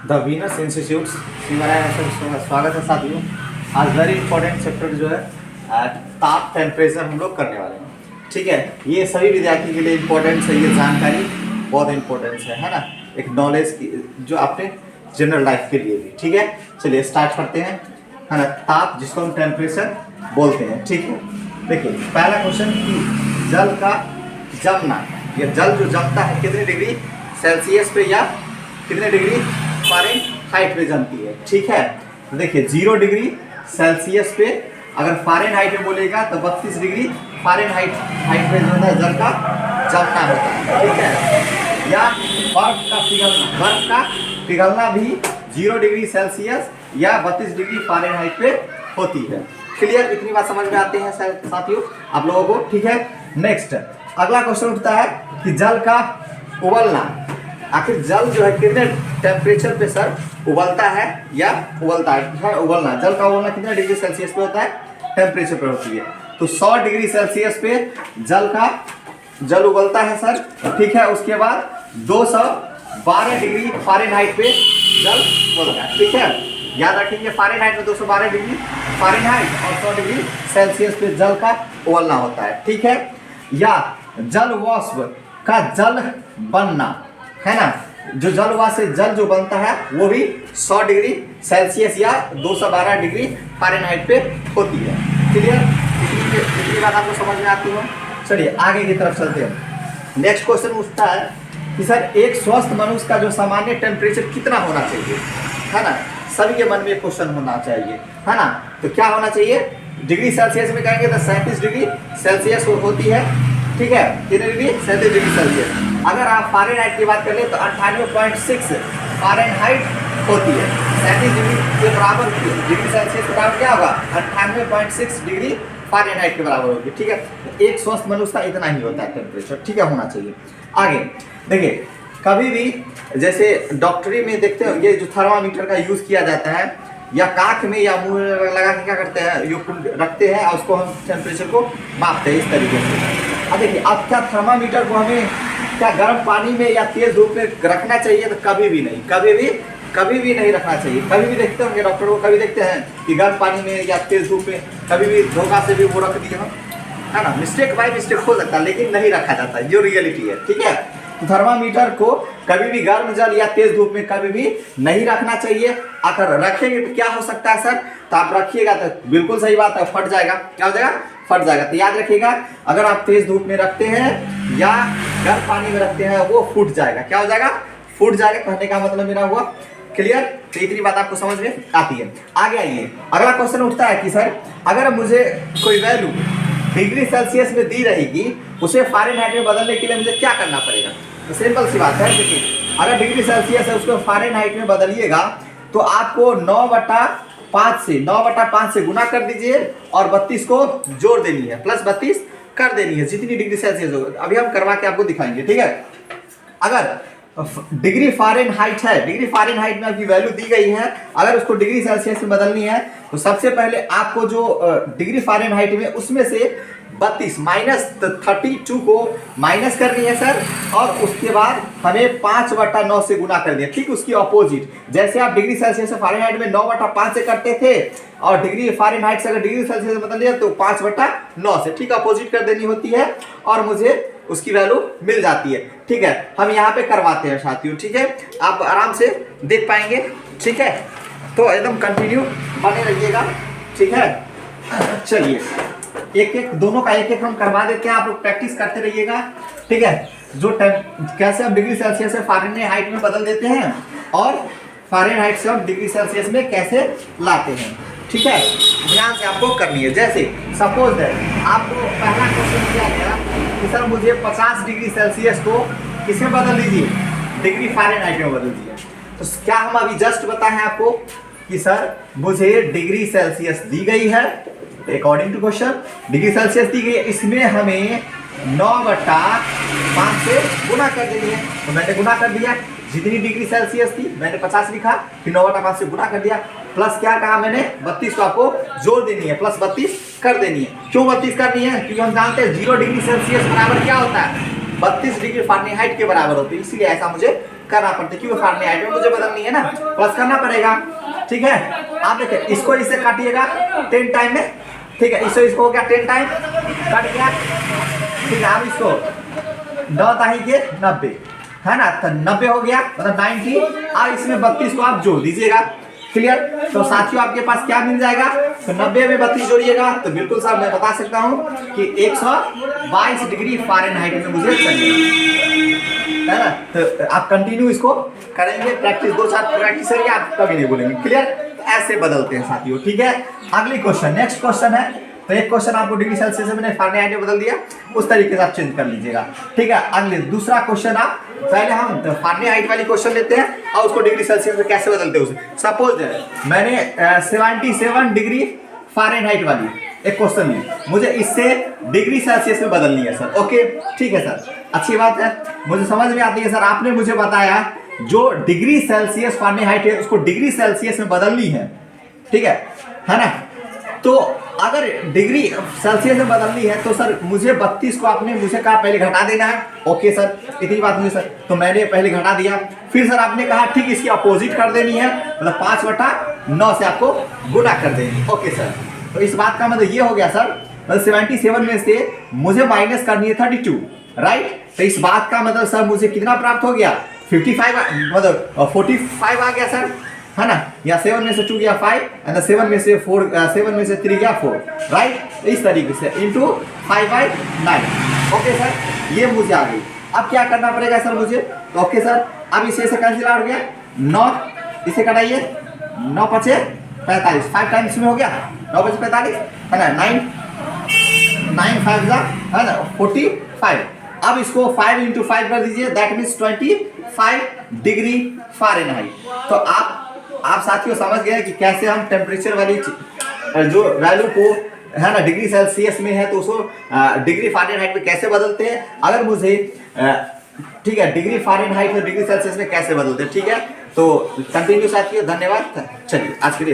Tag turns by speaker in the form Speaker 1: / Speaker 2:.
Speaker 1: The Venus institute सिमराया में स्वागत है साथियों। आज वेरी इंपॉर्टेंट चैप्टर जो है ताप टेम्परेचर हम लोग करने वाले हैं। ठीक है, ये सभी विद्यार्थी के लिए इम्पोर्टेंस है, ये जानकारी बहुत इम्पोर्टेंस है ना, एक नॉलेज की जो आपने जनरल लाइफ के लिए भी। ठीक है, चलिए स्टार्ट करते हैं, है ना। ताप जिसको हम टेम्परेचर बोलते हैं। ठीक है, देखिए पहला क्वेश्चन कि जल का जमना, ये जल जो जमता है कितने डिग्री सेल्सियस पे या कितने डिग्री फ़ारेनहाइट पे जमती है। ठीक है, तो देखिए 0 डिग्री सेल्सियस पे अगर फ़ारेनहाइट में बोलेगा तो 32 डिग्री फ़ारेनहाइट पे जो है जल का जमना होता है। ठीक है, या बर्फ का पिघलना भी 0 डिग्री सेल्सियस या 32 डिग्री फ़ारेनहाइट पे होती है। क्लियर, इतनी बात समझ में आते हैं साथियों आप लोगों को। ठीक है, नेक्स्ट अगला क्वेश्चन उठता है कि जल का उबलना, आखिर जल जो है कितने टेम्परेचर पे सर उबलता है या उबलता है। उबलना, जल का उबलना कितने डिग्री सेल्सियस पे होता है, टेम्परेचर पे होती है। तो 100 डिग्री सेल्सियस पे जल उबलता है सर। ठीक है, उसके बाद 212 डिग्री फ़ारेनहाइट पे जल उबलता है। ठीक है, याद रखेंगे फ़ारेनहाइट में 212 डिग्री फ़ारेनहाइट और 100 डिग्री सेल्सियस पे जल का उबलना होता है। ठीक है, या जल वाष्प का जल बनना, है ना, जो जल वाष्प से जल जो बनता है वो भी 100 डिग्री सेल्सियस या 212 डिग्री फ़ारेनहाइट पे होती है। क्लियर, इतनी बात आपको समझ में आती हो। चलिए आगे की तरफ चलते हैं। नेक्स्ट क्वेश्चन उठता है कि सर एक स्वस्थ मनुष्य का जो सामान्य टेम्परेचर कितना होना चाहिए, है ना। सभी के मन में क्वेश्चन होना चाहिए, है ना। तो क्या होना चाहिए, डिग्री सेल्सियस में कहेंगे तो 37 डिग्री सेल्सियस होती है। ठीक है, कितने डिग्री, 37 डिग्री सेल्सियस। अगर आप फ़ारेनहाइट की बात कर ले तो 98.6 फ़ारेनहाइट होती है। 37 डिग्री के बराबर डिग्री सेल्सियस के बराबर क्या होगा, 98.6 डिग्री फ़ारेनहाइट के बराबर होगी। ठीक है, एक स्वस्थ मनुष्य का इतना ही होता है टेम्परेचर। ठीक है, होना चाहिए। आगे देखिए, कभी भी जैसे डॉक्टरी में देखते हो ये जो थर्मामीटर का यूज़ किया जाता है, या काख में या मुंह में लगा के क्या करते हैं, यो रखते हैं और उसको हम टेम्परेचर को मापते हैं इस तरीके से। अब देखिए, अब क्या थर्मामीटर को हमें क्या गर्म पानी में या तेज धूप में रखना चाहिए, तो कभी भी नहीं, कभी भी नहीं रखना चाहिए। कभी भी देखते होंगे डॉक्टर को, कभी देखते हैं कि गर्म पानी में या तेज धूप में कभी भी धोखा से भी वो रख दिए हम, है ना। मिस्टेक बाय मिस्टेक हो सकता है लेकिन नहीं रखा जाता, जो रियलिटी है। ठीक है, तो थर्मामीटर को कभी भी गर्म जल या तेज धूप में कभी भी नहीं रखना चाहिए। अगर रखेंगे तो क्या हो सकता है सर, तो आप रखिएगा तो बिल्कुल सही बात है, फट जाएगा। क्या हो जाएगा, फट जाएगा। तो याद रखिएगा, अगर आप तेज धूप में रखते हैं या गर्म पानी में रखते हैं वो फूट जाएगा। क्या हो जाएगा, फूट जाएगा। कहने का मतलब मेरा हुआ क्लियर। तो इतनी बात आपको समझ में आती है। आगे आइए, अगला क्वेश्चन उठता है कि सर अगर मुझे कोई वैल्यू डिग्री सेल्सियस में दी रहेगी, उसे फ़ारेनहाइट में बदलने के लिए मुझे क्या करना पड़ेगा। तो सिंपल सी बात है, देखिए अगर डिग्री सेल्सियस है उसको फ़ारेनहाइट में बदलिएगा तो आपको 9/5 से गुना कर दीजिए और 32 को जोड़ देनी है, प्लस 32 कर देनी है, जितनी डिग्री सेल्सियस होगा। अभी हम करवा के आपको दिखाएंगे। ठीक है, अगर डिग्री फ़ारेनहाइट है, डिग्री फ़ारेनहाइट में आपकी वैल्यू दी गई है, अगर उसको डिग्री सेल्सियस में बदलनी है तो सबसे पहले आपको जो डिग्री फ़ारेनहाइट में उसमें से 32 -32 को माइनस करनी है सर, और उसके बाद हमें 5/9 से गुना कर दिया। ठीक, उसकी अपोजिट, जैसे आप डिग्री सेल्सियस से फ़ारेनहाइट में 9/5 से करते थे और डिग्री फ़ारेनहाइट से अगर डिग्री सेल्सियस में बदल दिया तो 5/9 से, ठीक अपोजिट कर देनी होती है और मुझे उसकी वैल्यू मिल जाती है। ठीक है, हम यहाँ पे करवाते हैं साथियों। ठीक है, आप आराम से देख पाएंगे। ठीक है, तो एकदम कंटिन्यू बने रहिएगा। ठीक है, चलिए एक एक दोनों का एक हम करवा देते हैं, आप लोग प्रैक्टिस करते रहिएगा। ठीक है, जो कैसे हम डिग्री सेल्सियस से फ़ारेनहाइट में बदल देते हैं और फ़ारेनहाइट से हम डिग्री सेल्सियस में कैसे लाते हैं। ठीक है, ध्यान से आपको करनी है। जैसे सपोज दैट आपको पहला क्वेश्चन दिया गया कि सर मुझे 50 डिग्री सेल्सियस को किसमें बदल दीजिए, डिग्री फ़ारेनहाइट में बदल दीजिए। तो क्या हम अभी जस्ट बताएं आपको कि सर मुझे डिग्री सेल्सियस दी गई है, according to question degree Celsius दी गई है, इसमें हमें 9/5 से गुना कर देनी है। तो मैंने गुना कर दिया, जितनी डिग्री सेल्सियस थी मैंने 50 लिखा, फिर 9/5 से गुना कर दिया, प्लस क्या कहा मैंने 32 को आपको जोड़ देनी है, प्लस 32 कर देनी है। क्यों 32 करनी है, क्योंकि हम जानते हैं 0 डिग्री सेल्सियस बराबर क्या होता है, 32 डिग्री फ़ारेनहाइट के बराबर होती है, इसीलिए ऐसा मुझे करना पड़ता है, क्योंकि फारेनहाइट में मुझे बदलनी है ना, प्लस करना पड़ेगा। ठीक है, आप देखिए इसको इससे काटिएगा 10 टाइम में, ठीक है, इसको हो गया 10 टाइम कट गया। ठीक है, आप इसको 9 ताही के 90 है ना, तो 90 हो गया मतलब 90। अब इसमें 32 को आप जोड़ दीजिएगा। क्लियर? तो साथियों आपके पास क्या मिल जाएगा, तो 90 में 32 जोड़िएगा तो बिल्कुल साहब मैं बता सकता हूँ कि 122 डिग्री फारेनहाइट में मुझे चाहिए, है ना। तो आप कंटिन्यू इसको करेंगे, प्रैक्टिस 2-4 प्रैक्टिस करेंगे, आप कभी नहीं बोलेंगे। क्लियर? तो ऐसे बदलते हैं साथियों। ठीक है, अगली क्वेश्चन, नेक्स्ट क्वेश्चन है। तो एक क्वेश्चन आपको डिग्री सेल्सियस में मैंने फारेनहाइट में बदल दिया, उस तरीके से आप चेंज कर लीजिएगा। ठीक है, अगले दूसरा क्वेश्चन आप पहले हम फारेनहाइट वाली क्वेश्चन लेते हैं और उसको डिग्री सेल्सियस में कैसे बदलते हैं उसे। सपोज मैंने 77 डिग्री फारेनहाइट वाली एक क्वेश्चन ली, मुझे इससे डिग्री सेल्सियस में बदलनी है सर। ओके, ठीक है सर, अच्छी बात है, मुझे समझ में आती है सर। आपने मुझे बताया जो डिग्री सेल्सियस फारेनहाइट है उसको डिग्री सेल्सियस में बदलनी है, ठीक है ना। तो अगर डिग्री सेल्सियस में बदलनी है तो सर मुझे 32 को आपने मुझे कहा पहले घटा देना है। ओके सर, इतनी बात मुझे सर, तो मैंने पहले घटा दिया। फिर सर आपने कहा ठीक इसकी अपोजिट कर देनी है, मतलब 5/9 से आपको गुणा कर देनी। ओके सर, तो इस बात का मतलब ये हो गया सर, मतलब 77 में से मुझे माइनस करनी है 32, राइट। तो इस बात का मतलब सर मुझे कितना प्राप्त हो गया, 55 मतलब 45 आ गया सर, है ना। या 7 में से 2 गया 5 एंड 7 में से 4 7 में से 3 गया 4, राइट। इस तरीके से इंटू 5/9। ओके सर, ये मुझे आ गई। अब क्या करना पड़ेगा सर मुझे, ओके सर, अब इसे से कैंसिल आउट हो गया 9, इसे कटाइए 9 पचे 45, 5 टाइम्स में हो गया 9 पचे 45, है ना। 9 5 है ना 45। अब इसको 5 इंटू 5 कर दीजिए, दैट मीन्स 25 डिग्री फारेनहाइट। तो आप साथियों समझ गए कि कैसे हम टेम्परेचर वाली जो वैल्यू को, है ना, डिग्री सेल्सियस में है तो उसको डिग्री फारेनहाइट में कैसे बदलते हैं। अगर मुझे ठीक है डिग्री फारेनहाइट और डिग्री सेल्सियस में कैसे बदलते हैं, ठीक है। तो कंटिन्यू साथियों, धन्यवाद। चलिए आज के लिए